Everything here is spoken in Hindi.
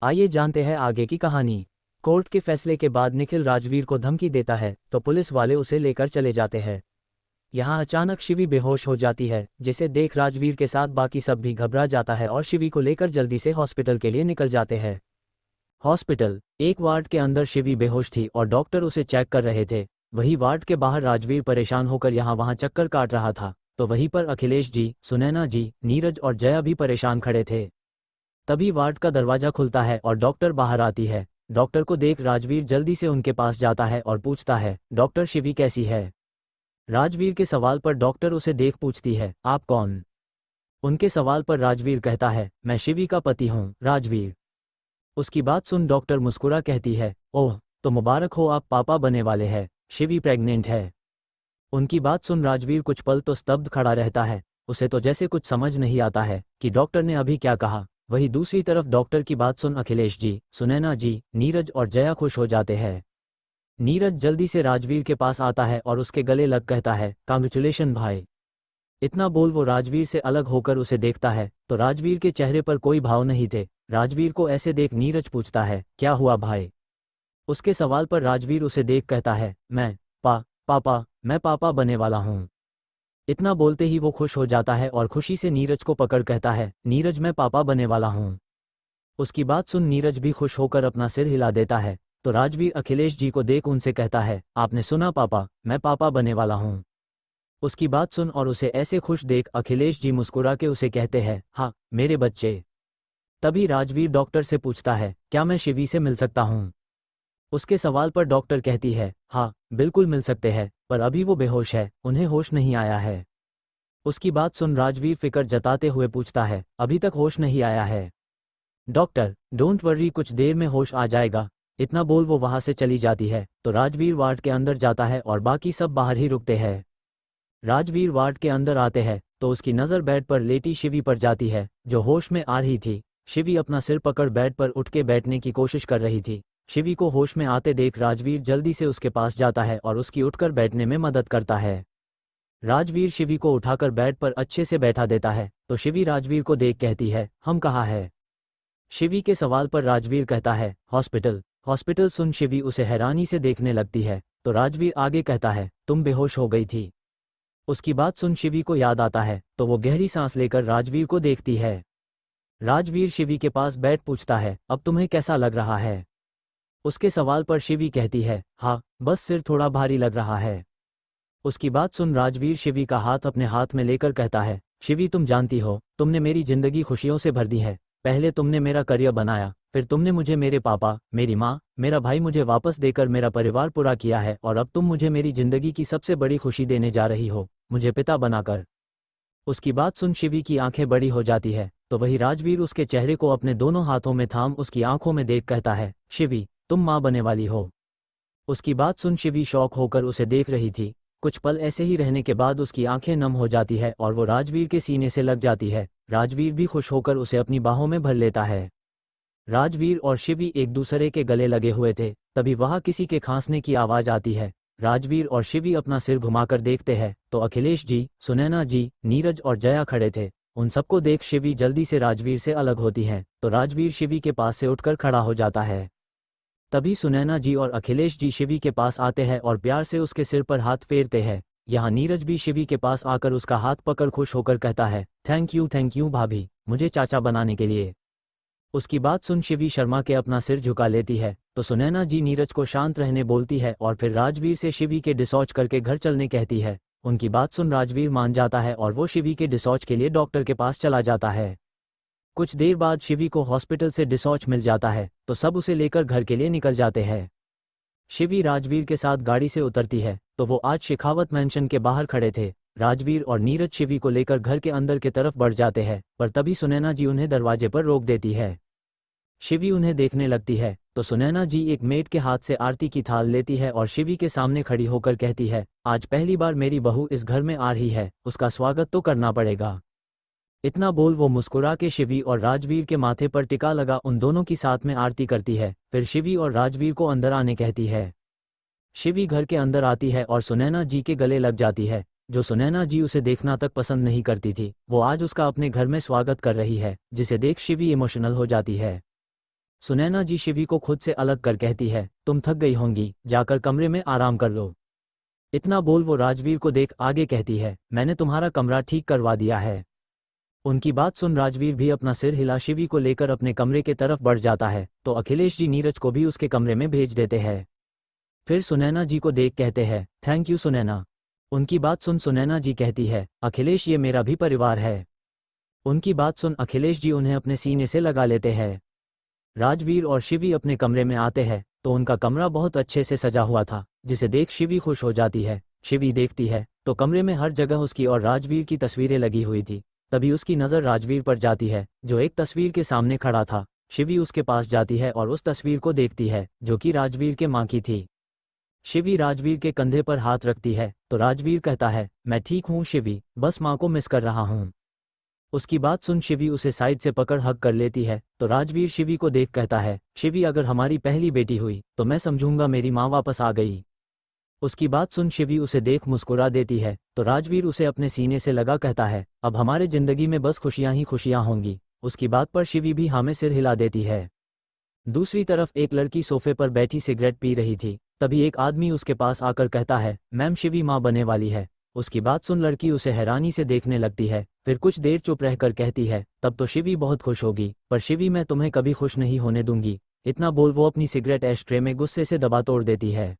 आइए जानते हैं आगे की कहानी। कोर्ट के फैसले के बाद निखिल राजवीर को धमकी देता है तो पुलिस वाले उसे लेकर चले जाते हैं। यहाँ अचानक शिवी बेहोश हो जाती है, जिसे देख राजवीर के साथ बाकी सब भी घबरा जाता है और शिवी को लेकर जल्दी से हॉस्पिटल के लिए निकल जाते हैं। हॉस्पिटल एक वार्ड के अंदर शिवी बेहोश थी और डॉक्टर उसे चेक कर रहे थे। वही वार्ड के बाहर राजवीर परेशान होकर यहाँ वहाँ चक्कर काट रहा था, तो वहीं पर अखिलेश जी, सुनैना जी, नीरज और जया भी परेशान खड़े थे। तभी वार्ड का दरवाजा खुलता है और डॉक्टर बाहर आती है। डॉक्टर को देख राजवीर जल्दी से उनके पास जाता है और पूछता है, डॉक्टर शिवी कैसी है? राजवीर के सवाल पर डॉक्टर उसे देख पूछती है, आप कौन? उनके सवाल पर राजवीर कहता है, मैं शिवी का पति हूँ राजवीर। उसकी बात सुन डॉक्टर मुस्कुरा कहती है, ओह तो मुबारक हो, आप पापा बने वाले हैं, शिवी प्रेग्नेंट है। उनकी बात सुन राजवीर कुछ पल तो स्तब्ध खड़ा रहता है। उसे तो जैसे कुछ समझ नहीं आता है कि डॉक्टर ने अभी क्या कहा। वहीं दूसरी तरफ डॉक्टर की बात सुन अखिलेश जी, सुनैना जी, नीरज और जया खुश हो जाते हैं। नीरज जल्दी से राजवीर के पास आता है और उसके गले लग कहता है, कांग्रेचुलेशन भाई। इतना बोल वो राजवीर से अलग होकर उसे देखता है तो राजवीर के चेहरे पर कोई भाव नहीं थे। राजवीर को ऐसे देख नीरज पूछता है, क्या हुआ भाई? उसके सवाल पर राजवीर उसे देख कहता है, मैं पापा मैं पापा बने वाला हूँ। इतना बोलते ही वो खुश हो जाता है और खुशी से नीरज को पकड़ कहता है, नीरज मैं पापा बने वाला हूँ। उसकी बात सुन नीरज भी खुश होकर अपना सिर हिला देता है। तो राजवीर अखिलेश जी को देख उनसे कहता है, आपने सुना पापा, मैं पापा बने वाला हूँ। उसकी बात सुन और उसे ऐसे खुश देख अखिलेश जी मुस्कुरा के उसे कहते हैं, हाँ मेरे बच्चे। तभी राजवीर डॉक्टर से पूछता है, क्या मैं शिवी से मिल सकता हूँ? उसके सवाल पर डॉक्टर कहती है, हाँ बिल्कुल मिल सकते हैं, पर अभी वो बेहोश है, उन्हें होश नहीं आया है। उसकी बात सुन राजवीर फिक्र जताते हुए पूछता है, अभी तक होश नहीं आया है? डॉक्टर डोंट वरी, कुछ देर में होश आ जाएगा। इतना बोल वो वहां से चली जाती है। तो राजवीर वार्ड के अंदर जाता है और बाकी सब बाहर ही रुकते हैं। राजवीर वार्ड के अंदर आते हैं तो उसकी नज़र बेड पर लेटी शिवी पर जाती है, जो होश में आ रही थी। शिवी अपना सिर पकड़ बेड पर उठ के बैठने की कोशिश कर रही थी। शिवी को होश में आते देख राजवीर जल्दी से उसके पास जाता है और उसकी उठकर बैठने में मदद करता है। राजवीर शिवी को उठाकर बेड पर अच्छे से बैठा देता है। तो शिवी राजवीर को देख कहती है, हम कहाँ है? शिवी के सवाल पर राजवीर कहता है, हॉस्पिटल। हॉस्पिटल सुन शिवी उसे हैरानी से देखने लगती है। तो राजवीर आगे कहता है, तुम बेहोश हो गई थी। उसकी बात सुन शिवी को याद आता है तो वो गहरी सांस लेकर राजवीर को देखती है। राजवीर शिवी के पास बैठ पूछता है, अब तुम्हें कैसा लग रहा है? उसके सवाल पर शिवी कहती है, हाँ बस सिर थोड़ा भारी लग रहा है। उसकी बात सुन राजवीर शिवी का हाथ अपने हाथ में लेकर कहता है, शिवी तुम जानती हो, तुमने मेरी जिंदगी खुशियों से भर दी है। पहले तुमने मेरा करियर बनाया, फिर तुमने मुझे मेरे पापा, मेरी माँ, मेरा भाई मुझे वापस देकर मेरा परिवार पूरा किया है, और अब तुम मुझे मेरी जिंदगी की सबसे बड़ी खुशी देने जा रही हो, मुझे पिता बनाकर। उसकी बात सुन शिवी की आंखें बड़ी हो जाती है। तो वही राजवीर उसके चेहरे को अपने दोनों हाथों में थाम उसकी आंखों में देख कहता है, शिवी तुम माँ बने वाली हो। उसकी बात सुन शिवी शौक होकर उसे देख रही थी। कुछ पल ऐसे ही रहने के बाद उसकी आंखें नम हो जाती है और वो राजवीर के सीने से लग जाती है। राजवीर भी खुश होकर उसे अपनी बाहों में भर लेता है। राजवीर और शिवी एक दूसरे के गले लगे हुए थे। तभी वहां किसी के खांसने की आवाज आती है। राजवीर और शिवी अपना सिर घुमाकर देखते हैं तो अखिलेश जी, सुनैना जी, नीरज और जया खड़े थे। उन सबको देख शिवी जल्दी से राजवीर से अलग होती है। तो राजवीर शिवी के पास से उठकर खड़ा हो जाता है। तभी सुनैना जी और अखिलेश जी शिवी के पास आते हैं और प्यार से उसके सिर पर हाथ फेरते हैं। यहाँ नीरज भी शिवी के पास आकर उसका हाथ पकड़ खुश होकर कहता है, थैंक यू भाभी, मुझे चाचा बनाने के लिए। उसकी बात सुन शिवी शर्मा के अपना सिर झुका लेती है। तो सुनैना जी नीरज को शांत रहने बोलती है और फिर राजवीर से शिवी के डिस्चार्ज करके घर चलने कहती है। उनकी बात सुन राजवीर मान जाता है और वो शिवी के डिस्चार्ज के लिए डॉक्टर के पास चला जाता है। कुछ देर बाद शिवी को हॉस्पिटल से डिस्चार्ज मिल जाता है तो सब उसे लेकर घर के लिए निकल जाते हैं। शिवी राजवीर के साथ गाड़ी से उतरती है तो वो आज शेखावत मैंशन के बाहर खड़े थे। राजवीर और नीरज शिवी को लेकर घर के अंदर की तरफ बढ़ जाते हैं, पर तभी सुनैना जी उन्हें दरवाजे पर रोक देती है। शिवी उन्हें देखने लगती है तो सुनैना जी एक मेड के हाथ से आरती की थाल लेती है और शिवी के सामने खड़ी होकर कहती है, आज पहली बार मेरी बहू इस घर में आ रही है, उसका स्वागत तो करना पड़ेगा। इतना बोल वो मुस्कुरा के शिवी और राजवीर के माथे पर टिका लगा उन दोनों की साथ में आरती करती है। फिर शिवी और राजवीर को अंदर आने कहती है। शिवी घर के अंदर आती है और सुनैना जी के गले लग जाती है। जो सुनैना जी उसे देखना तक पसंद नहीं करती थी, वो आज उसका अपने घर में स्वागत कर रही है, जिसे देख शिवी इमोशनल हो जाती है। सुनैना जी शिवी को खुद से अलग कर कहती है, तुम थक गई होंगी, जाकर कमरे में आराम कर लो। इतना बोल वो राजवीर को देख आगे कहती है, मैंने तुम्हारा कमरा ठीक करवा दिया है। उनकी बात सुन राजवीर भी अपना सिर हिला शिवी को लेकर अपने कमरे के तरफ बढ़ जाता है, तो अखिलेश जी नीरज को भी उसके कमरे में भेज देते हैं। फिर सुनैना जी को देख कहते हैं, थैंक यू सुनैना। उनकी बात सुन सुनैना जी कहती है, अखिलेश ये मेरा भी परिवार है। उनकी बात सुन अखिलेश जी उन्हें अपने सीने से लगा लेते हैं। राजवीर और शिवी अपने कमरे में आते हैं तो उनका कमरा बहुत अच्छे से सजा हुआ था, जिसे देख शिवी खुश हो जाती है। शिवी देखती है तो कमरे में हर जगह उसकी और राजवीर की तस्वीरें लगी हुई थी। तभी उसकी नज़र राजवीर पर जाती है, जो एक तस्वीर के सामने खड़ा था। शिवी उसके पास जाती है और उस तस्वीर को देखती है, जो कि राजवीर के माँ की थी। शिवी राजवीर के कंधे पर हाथ रखती है तो राजवीर कहता है, मैं ठीक हूँ शिवी, बस माँ को मिस कर रहा हूँ। उसकी बात सुन शिवी उसे साइड से पकड़ हग कर लेती है तो राजवीर शिवी को देख कहता है, शिवी अगर हमारी पहली बेटी हुई तो मैं समझूंगा मेरी माँ वापस आ गई। उसकी बात सुन शिवी उसे देख मुस्कुरा देती है तो राजवीर उसे अपने सीने से लगा कहता है, अब हमारे जिंदगी में बस खुशियां ही खुशियां होंगी। उसकी बात पर शिवी भी हाँ में सिर हिला देती है। दूसरी तरफ एक लड़की सोफे पर बैठी सिगरेट पी रही थी। तभी एक आदमी उसके पास आकर कहता है, मैम शिवी माँ बने वाली है। उसकी बात सुन लड़की उसे हैरानी से देखने लगती है, फिर कुछ देर चुप रहकर कहती है, तब तो शिवी बहुत खुश होगी, पर शिवी मैं तुम्हें कभी खुश नहीं होने दूंगी। इतना बोल वो अपनी सिगरेट एश ट्रे में गुस्से से दबा तोड़ देती है।